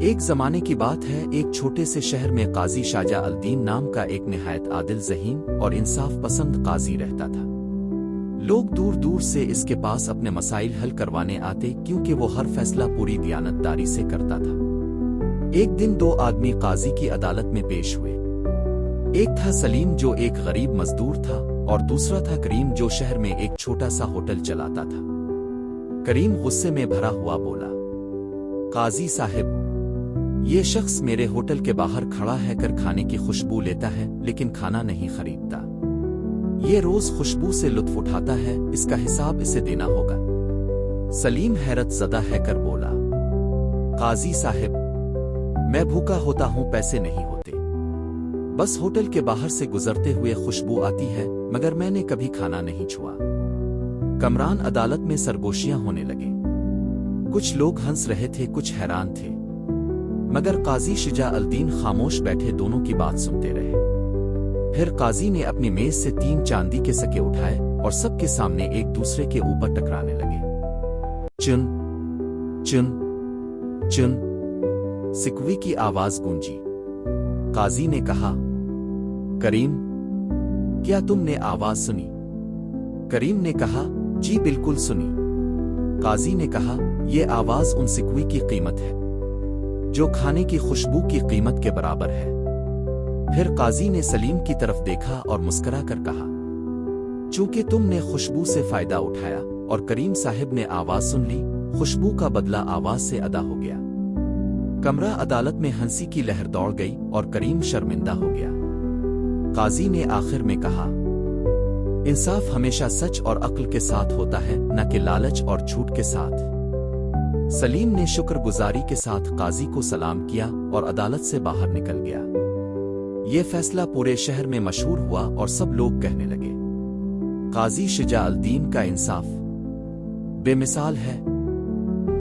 ایک زمانے کی بات ہے، ایک چھوٹے سے شہر میں قاضی شجاع الدین نام کا ایک نہایت عادل ذہین اور انصاف پسند قاضی رہتا تھا۔ لوگ دور دور سے اس کے پاس اپنے مسائل حل کروانے آتے کیونکہ وہ ہر فیصلہ پوری دیانتداری سے کرتا تھا۔ ایک دن دو آدمی قاضی کی عدالت میں پیش ہوئے۔ ایک تھا سلیم جو ایک غریب مزدور تھا، اور دوسرا تھا کریم جو شہر میں ایک چھوٹا سا ہوٹل چلاتا تھا۔ کریم غصے میں بھرا ہوا بولا، قاضی صاحب، یہ شخص میرے ہوٹل کے باہر کھڑا ہے کر کھانے کی خوشبو لیتا ہے لیکن کھانا نہیں خریدتا۔ یہ روز خوشبو سے لطف اٹھاتا ہے، اس کا حساب اسے دینا ہوگا۔ سلیم حیرت زدہ ہے کر بولا، قاضی صاحب، میں بھوکا ہوتا ہوں، پیسے نہیں ہوتے، بس ہوٹل کے باہر سے گزرتے ہوئے خوشبو آتی ہے، مگر میں نے کبھی کھانا نہیں چھوا۔ کمران عدالت میں سرگوشیاں ہونے لگے۔ کچھ لوگ ہنس رہے تھے، کچھ حیران تھے، مگر قاضی شجاع الدین خاموش بیٹھے دونوں کی بات سنتے رہے۔ پھر قاضی نے اپنی میز سے 3 چاندی کے سکے اٹھائے اور سب کے سامنے ایک دوسرے کے اوپر ٹکرانے لگے۔ چن چن چن، سکوی کی آواز گونجی۔ قاضی نے کہا، کریم، کیا تم نے آواز سنی؟ کریم نے کہا، جی بالکل سنی۔ قاضی نے کہا، یہ آواز ان سکوی کی قیمت ہے جو کھانے کی خوشبو کی قیمت کے برابر ہے۔ پھر قاضی نے سلیم کی طرف دیکھا اور مسکرا کر کہا، چونکہ تم نے خوشبو سے فائدہ اٹھایا اور کریم صاحب نے آواز سن لی، خوشبو کا بدلہ آواز سے ادا ہو گیا۔ کمرہ عدالت میں ہنسی کی لہر دوڑ گئی اور کریم شرمندہ ہو گیا۔ قاضی نے آخر میں کہا، انصاف ہمیشہ سچ اور عقل کے ساتھ ہوتا ہے، نہ کہ لالچ اور جھوٹ کے ساتھ۔ سلیم نے شکر گزاری کے ساتھ قاضی کو سلام کیا اور عدالت سے باہر نکل گیا۔ یہ فیصلہ پورے شہر میں مشہور ہوا اور سب لوگ کہنے لگے، قاضی شجاع الدین کا انصاف بے مثال ہے۔